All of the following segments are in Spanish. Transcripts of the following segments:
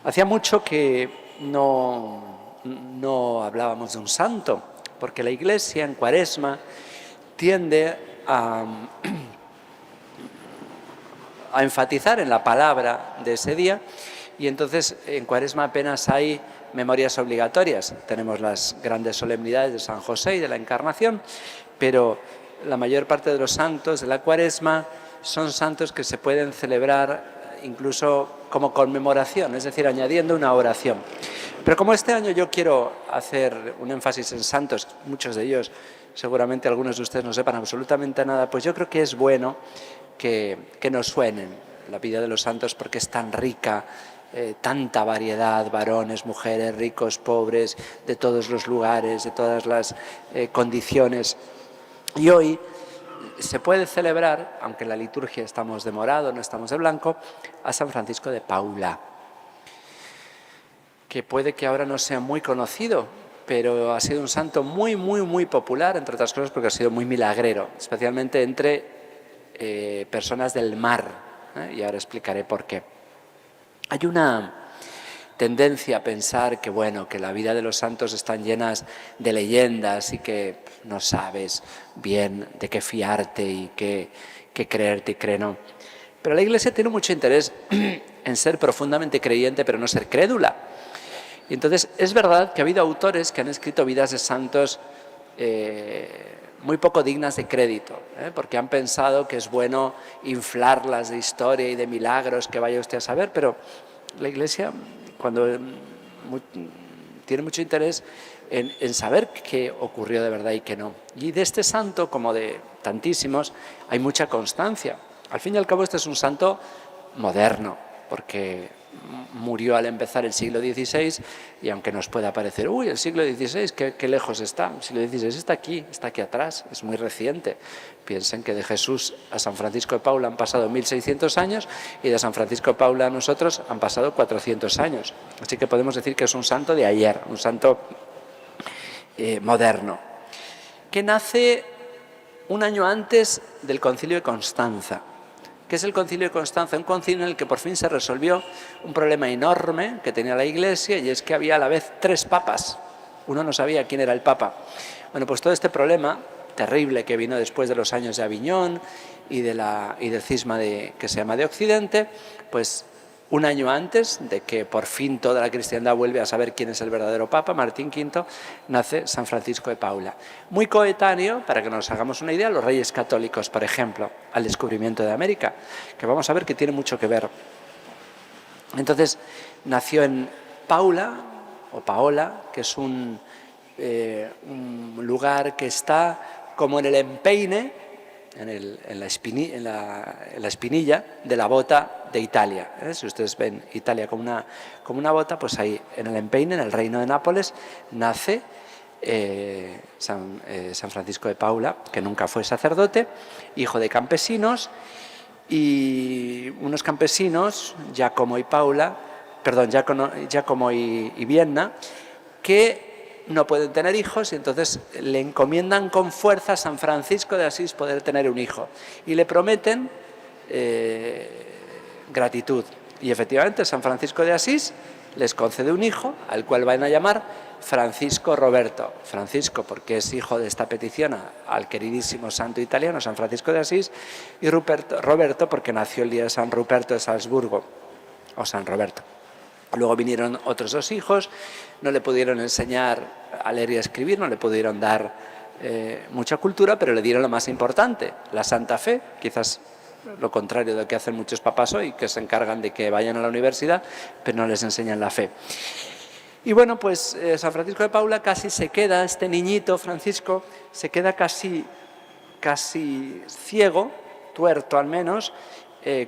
Hacía mucho que no hablábamos de un santo, porque la Iglesia en Cuaresma tiende a enfatizar en la palabra de ese día, y entonces en Cuaresma apenas hay memorias obligatorias. Tenemos las grandes solemnidades de San José y de la Encarnación, pero la mayor parte de los santos de la Cuaresma son santos que se pueden celebrar incluso como conmemoración, es decir, añadiendo una oración. Pero como este año yo quiero hacer un énfasis en santos, muchos de ellos seguramente algunos de ustedes no sepan absolutamente nada, pues yo creo que es bueno que nos suenen la vida de los santos, porque es tan rica, tanta variedad, varones, mujeres, ricos, pobres, de todos los lugares, de todas las condiciones. Y hoy se puede celebrar, aunque en la liturgia estamos de morado, no estamos de blanco, a San Francisco de Paula, que puede que ahora no sea muy conocido, pero ha sido un santo muy, muy, muy popular, entre otras cosas porque ha sido muy milagrero, especialmente entre personas del mar, y ahora explicaré por qué. Hay una tendencia a pensar que, bueno, que la vida de los santos están llenas de leyendas y que no sabes bien de qué fiarte y qué creerte y qué no. Pero la Iglesia tiene mucho interés en ser profundamente creyente, pero no ser crédula. Y entonces es verdad que ha habido autores que han escrito vidas de santos muy poco dignas de crédito, porque han pensado que es bueno inflarlas de historia y de milagros que vaya usted a saber, pero la Iglesia tiene mucho interés en saber qué ocurrió de verdad y qué no. Y de este santo, como de tantísimos, hay mucha constancia. Al fin y al cabo este es un santo moderno, porque murió al empezar el siglo XVI, y aunque nos pueda parecer, el siglo XVI, qué lejos está, el siglo XVI está aquí atrás, es muy reciente. Piensen que de Jesús a San Francisco de Paula han pasado 1600 años, y de San Francisco de Paula a nosotros han pasado 400 años. Así que podemos decir que es un santo de ayer, un santo moderno, que nace un año antes del Concilio de Constanza. ¿Qué es el Concilio de Constanza? Un concilio en el que por fin se resolvió un problema enorme que tenía la Iglesia, y es que había a la vez 3 papas. Uno no sabía quién era el papa. Bueno, pues todo este problema terrible que vino después de los años de Aviñón y del cisma que se llama de Occidente, pues un año antes de que por fin toda la cristiandad vuelve a saber quién es el verdadero papa, Martín V, nace San Francisco de Paula. Muy coetáneo, para que nos hagamos una idea, los reyes católicos, por ejemplo, al descubrimiento de América, que vamos a ver que tiene mucho que ver. Entonces, nació en Paula, o Paola, que es un lugar que está como en el empeine, en la espinilla de la bota de Italia. Si ustedes ven Italia como una bota, pues ahí en el empeine, en el reino de Nápoles, nace San Francisco de Paula, que nunca fue sacerdote, hijo de campesinos, y unos campesinos, Giacomo y Vienna, que no pueden tener hijos, y entonces le encomiendan con fuerza a San Francisco de Asís poder tener un hijo, y le prometen gratitud. Y efectivamente San Francisco de Asís les concede un hijo, al cual van a llamar Francisco Roberto. Francisco porque es hijo de esta petición al queridísimo santo italiano San Francisco de Asís, y Roberto porque nació el día de San Ruperto de Salzburgo, o San Roberto. Luego vinieron otros 2 hijos, no le pudieron enseñar a leer y a escribir, no le pudieron dar mucha cultura, pero le dieron lo más importante, la Santa Fe, quizás lo contrario de lo que hacen muchos papás hoy, que se encargan de que vayan a la universidad, pero no les enseñan la fe. Y bueno, pues San Francisco de Paula casi se queda, este niñito Francisco, se queda casi ciego, tuerto al menos,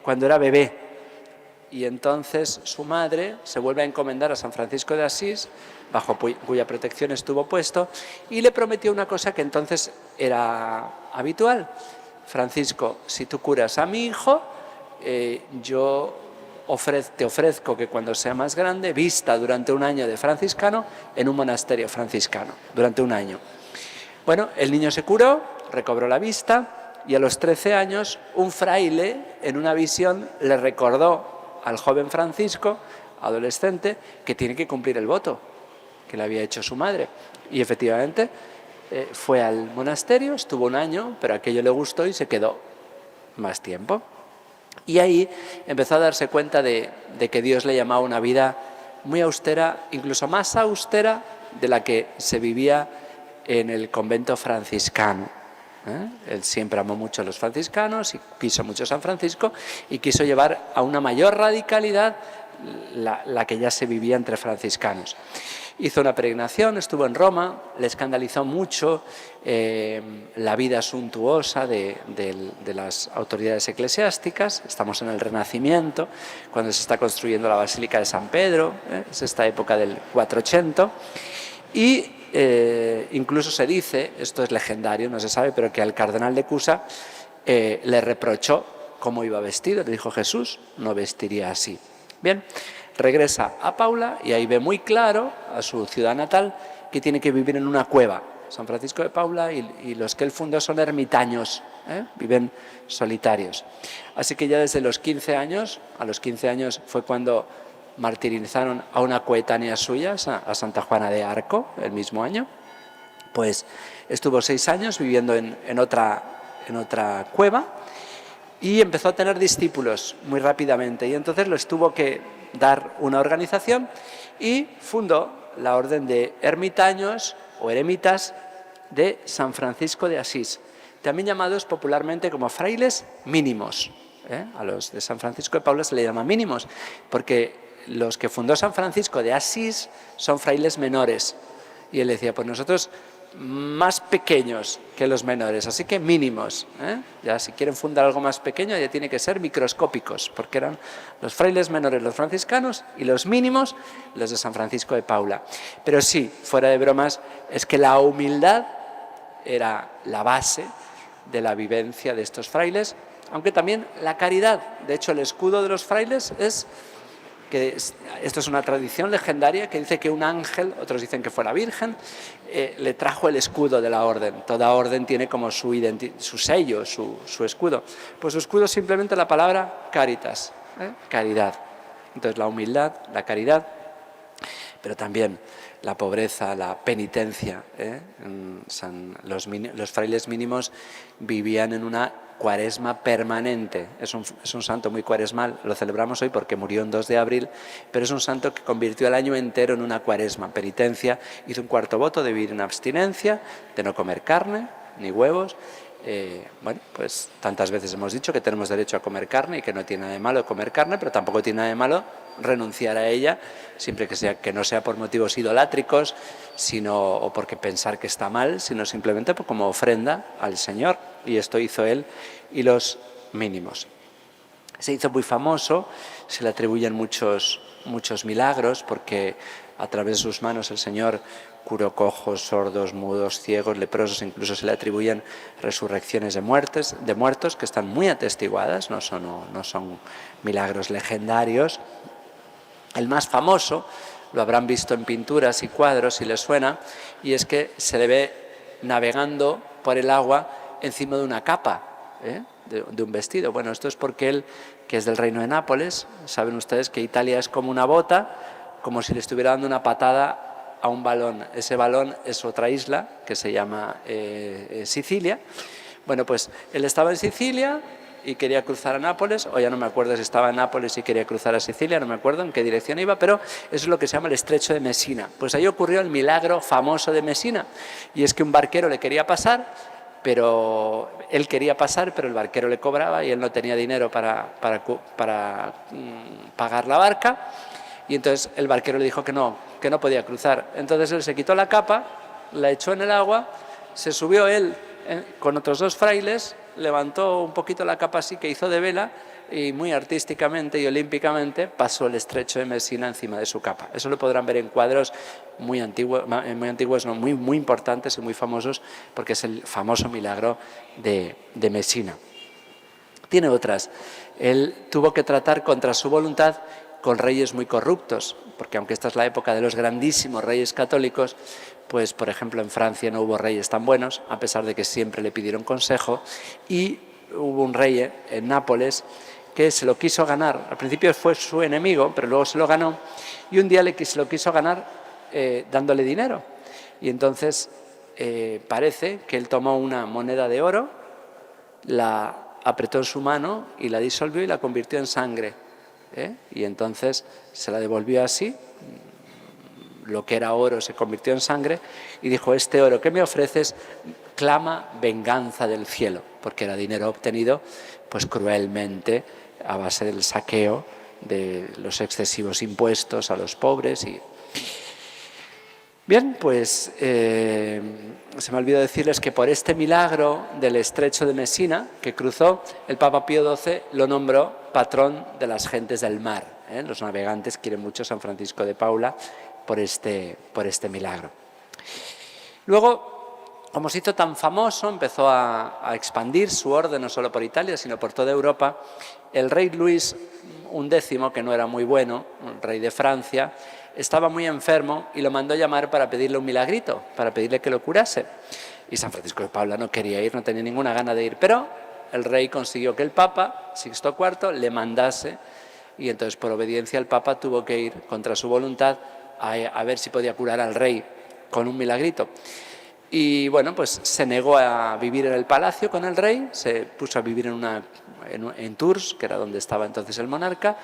cuando era bebé. Y entonces su madre se vuelve a encomendar a San Francisco de Asís, bajo cuya protección estuvo puesto, y le prometió una cosa que entonces era habitual. Francisco, si tú curas a mi hijo, yo te ofrezco que cuando sea más grande vista durante un año de franciscano en un monasterio franciscano, durante un año. Bueno, el niño se curó, recobró la vista, y a los 13 años un fraile en una visión le recordó al joven Francisco adolescente que tiene que cumplir el voto que le había hecho su madre. Y efectivamente fue al monasterio, estuvo un año, pero aquello le gustó y se quedó más tiempo. Y ahí empezó a darse cuenta de que Dios le llamaba una vida muy austera, incluso más austera de la que se vivía en el convento franciscano. Él siempre amó mucho a los franciscanos y quiso mucho a San Francisco y quiso llevar a una mayor radicalidad la que ya se vivía entre franciscanos. Hizo una peregrinación, estuvo en Roma, le escandalizó mucho la vida suntuosa de las autoridades eclesiásticas. Estamos en el Renacimiento, cuando se está construyendo la Basílica de San Pedro, es esta época del 480, y incluso se dice, esto es legendario, no se sabe, pero que al cardenal de Cusa le reprochó cómo iba vestido, le dijo: Jesús no vestiría así. Bien, regresa a Paula y ahí ve muy claro a su ciudad natal que tiene que vivir en una cueva. San Francisco de Paula y los que él fundó son ermitaños, viven solitarios. Así que ya desde los 15 años, a los 15 años fue cuando martirizaron a una coetánea suya, a Santa Juana de Arco, el mismo año. Pues estuvo 6 años viviendo en otra cueva y empezó a tener discípulos muy rápidamente, y entonces les tuvo que dar una organización y fundó la orden de ermitaños o eremitas de San Francisco de Asís, también llamados popularmente como frailes mínimos. A los de San Francisco de Paula se le llama mínimos porque los que fundó San Francisco de Asís son frailes menores, y él decía: pues nosotros más pequeños que los menores, así que mínimos. Ya si quieren fundar algo más pequeño ya tiene que ser microscópicos, porque eran los frailes menores los franciscanos y los mínimos los de San Francisco de Paula. Pero sí, fuera de bromas, es que la humildad era la base de la vivencia de estos frailes, aunque también la caridad. De hecho, el escudo de los frailes es que esto es una tradición legendaria que dice que un ángel, otros dicen que fue la Virgen, le trajo el escudo de la orden. Toda orden tiene como su sello, su escudo. Pues su escudo es simplemente la palabra caritas, caridad. Entonces la humildad, la caridad, pero también la pobreza, la penitencia. Los frailes mínimos vivían en una cuaresma permanente. Es un santo muy cuaresmal, lo celebramos hoy porque murió en 2 de abril, pero es un santo que convirtió el año entero en una cuaresma, penitencia. Hizo un cuarto voto de vivir en abstinencia, de no comer carne ni huevos. Bueno, pues tantas veces hemos dicho que tenemos derecho a comer carne y que no tiene nada de malo comer carne, pero tampoco tiene nada de malo renunciar a ella, siempre que no sea por motivos idolátricos, o porque pensar que está mal, sino simplemente como ofrenda al Señor. Y esto hizo él y los mínimos. Se hizo muy famoso, se le atribuyen muchos milagros, porque a través de sus manos el Señor curó cojos, sordos, mudos, ciegos, leprosos. Incluso se le atribuyen resurrecciones de muertos que están muy atestiguadas, no son milagros legendarios. El más famoso, lo habrán visto en pinturas y cuadros si les suena, y es que se le ve navegando por el agua encima de una capa, de un vestido. Bueno, esto es porque él, que es del reino de Nápoles, saben ustedes que Italia es como una bota, como si le estuviera dando una patada a un balón. Ese balón es otra isla que se llama Sicilia. Bueno, pues él estaba en Sicilia y quería cruzar a Nápoles, o ya no me acuerdo si estaba en Nápoles y quería cruzar a Sicilia, no me acuerdo en qué dirección iba, pero eso es lo que se llama el estrecho de Messina. Pues ahí ocurrió el milagro famoso de Messina, y es que un barquero le quería pasar, pero él quería pasar, pero el barquero le cobraba y él no tenía dinero para pagar la barca, y entonces el barquero le dijo que no podía cruzar. Entonces él se quitó la capa, la echó en el agua, se subió él con otros 2 frailes, levantó un poquito la capa así que hizo de vela y muy artísticamente y olímpicamente pasó el estrecho de Messina encima de su capa. Eso lo podrán ver en cuadros muy antiguos, no, muy importantes y muy famosos, porque es el famoso milagro de Messina. Tiene otras. Él tuvo que tratar contra su voluntad con reyes muy corruptos, porque aunque esta es la época de los grandísimos reyes católicos, pues por ejemplo en Francia no hubo reyes tan buenos, a pesar de que siempre le pidieron consejo, y hubo un rey en Nápoles que se lo quiso ganar. Al principio fue su enemigo, pero luego se lo ganó, y un día se lo quiso ganar dándole dinero. Y entonces parece que él tomó una moneda de oro, la apretó en su mano y la disolvió y la convirtió en sangre. Y entonces se la devolvió así, lo que era oro se convirtió en sangre, y dijo: este oro que me ofreces clama venganza del cielo, porque era dinero obtenido pues cruelmente a base del saqueo de los excesivos impuestos a los pobres. Bien, pues se me olvidó decirles que por este milagro del estrecho de Mesina que cruzó, el Papa Pío XII lo nombró patrón de las gentes del mar. Los navegantes quieren mucho a San Francisco de Paula por este milagro. Luego, como se hizo tan famoso, empezó a expandir su orden no solo por Italia, sino por toda Europa. El rey Luis XI, que no era muy bueno, un rey de Francia, estaba muy enfermo y lo mandó llamar para pedirle un milagrito, para pedirle que lo curase. Y San Francisco de Paula no quería ir, no tenía ninguna gana de ir, pero el rey consiguió que el Papa, Sixto IV, le mandase, y entonces por obediencia el Papa tuvo que ir contra su voluntad a ver si podía curar al rey con un milagrito. Y bueno, pues se negó a vivir en el palacio con el rey, se puso a vivir en Tours, que era donde estaba entonces el monarca,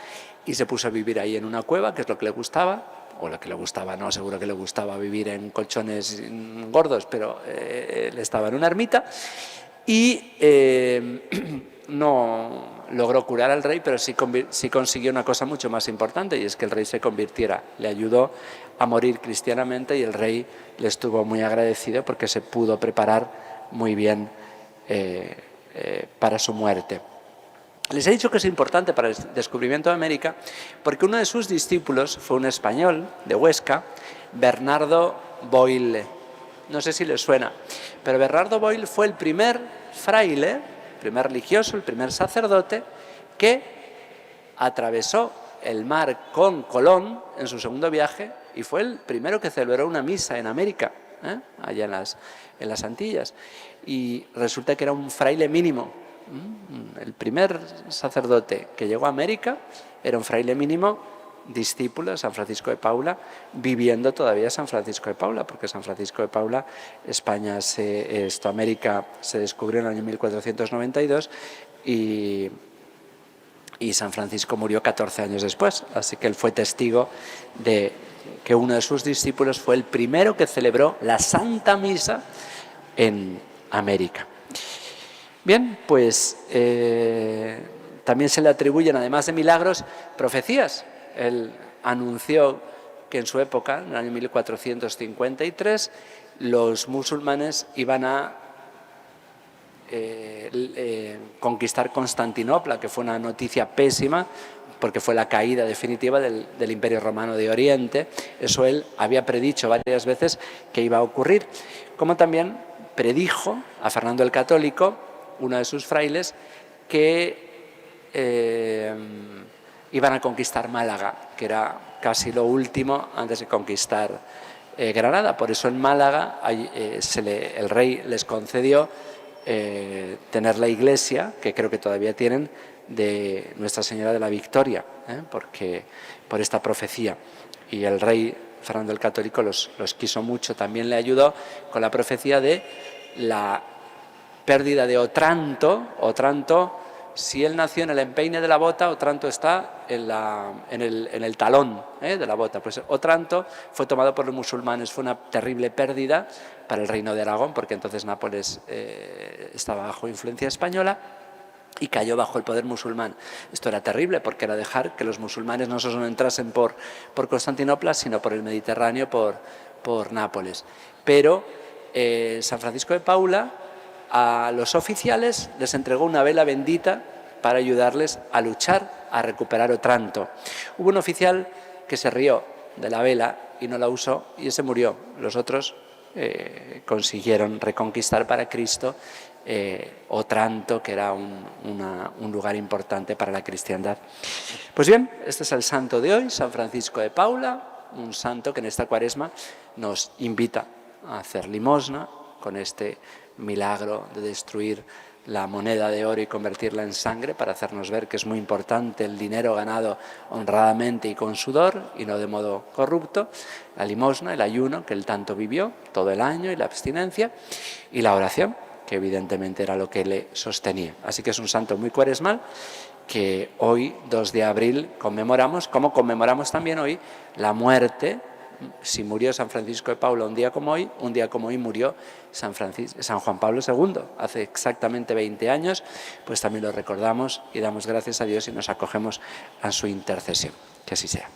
y se puso a vivir ahí en una cueva, que es lo que le gustaba, o lo que le gustaba, no, seguro que le gustaba vivir en colchones gordos, pero él estaba en una ermita, y no logró curar al rey, pero sí consiguió una cosa mucho más importante, y es que el rey se convirtiera. Le ayudó a morir cristianamente y el rey le estuvo muy agradecido porque se pudo preparar muy bien para su muerte. Les he dicho que es importante para el descubrimiento de América porque uno de sus discípulos fue un español de Huesca, Bernardo Boyle. No sé si les suena, pero Bernardo Boyle fue el primer fraile, el primer religioso, el primer sacerdote que atravesó el mar con Colón en su segundo viaje y fue el primero que celebró una misa en América, allá en las Antillas. Y resulta que era un fraile mínimo. El primer sacerdote que llegó a América era un fraile mínimo, discípulo de San Francisco de Paula, viviendo todavía San Francisco de Paula, porque San Francisco de Paula, América se descubrió en el año 1492 y San Francisco murió 14 años después, así que él fue testigo de que uno de sus discípulos fue el primero que celebró la Santa Misa en América. Bien, pues también se le atribuyen, además de milagros, profecías. Él anunció que en su época, en el año 1453, los musulmanes iban a conquistar Constantinopla, que fue una noticia pésima, porque fue la caída definitiva del Imperio Romano de Oriente. Eso él había predicho varias veces que iba a ocurrir, como también predijo a Fernando el Católico, uno de sus frailes, que iban a conquistar Málaga, que era casi lo último antes de conquistar Granada. Por eso en Málaga el rey les concedió tener la iglesia, que creo que todavía tienen, de Nuestra Señora de la Victoria, porque por esta profecía. Y el rey Fernando el Católico los quiso mucho. También le ayudó con la profecía de la pérdida de Otranto. Si él nació en el empeine de la bota, Otranto está en el talón de la bota. Pues Otranto fue tomado por los musulmanes, fue una terrible pérdida para el reino de Aragón, porque entonces Nápoles estaba bajo influencia española y cayó bajo el poder musulmán. Esto era terrible porque era dejar que los musulmanes no solo entrasen por Constantinopla, sino por el Mediterráneo, por Nápoles. Pero San Francisco de Paula a los oficiales les entregó una vela bendita para ayudarles a luchar, a recuperar Otranto. Hubo un oficial que se rió de la vela y no la usó y ese murió. Los otros consiguieron reconquistar para Cristo Otranto, que era un lugar importante para la cristiandad. Pues bien, este es el santo de hoy, San Francisco de Paula, un santo que en esta Cuaresma nos invita a hacer limosna con este milagro de destruir la moneda de oro y convertirla en sangre para hacernos ver que es muy importante el dinero ganado honradamente y con sudor y no de modo corrupto, la limosna, el ayuno que él tanto vivió todo el año y la abstinencia, y la oración, que evidentemente era lo que le sostenía. Así que es un santo muy cuaresmal que hoy, 2 de abril, conmemoramos, como conmemoramos también hoy la muerte. Si murió San Francisco de Paula un día como hoy murió San Juan Pablo II, hace exactamente 20 años, pues también lo recordamos y damos gracias a Dios y nos acogemos a su intercesión. Que así sea.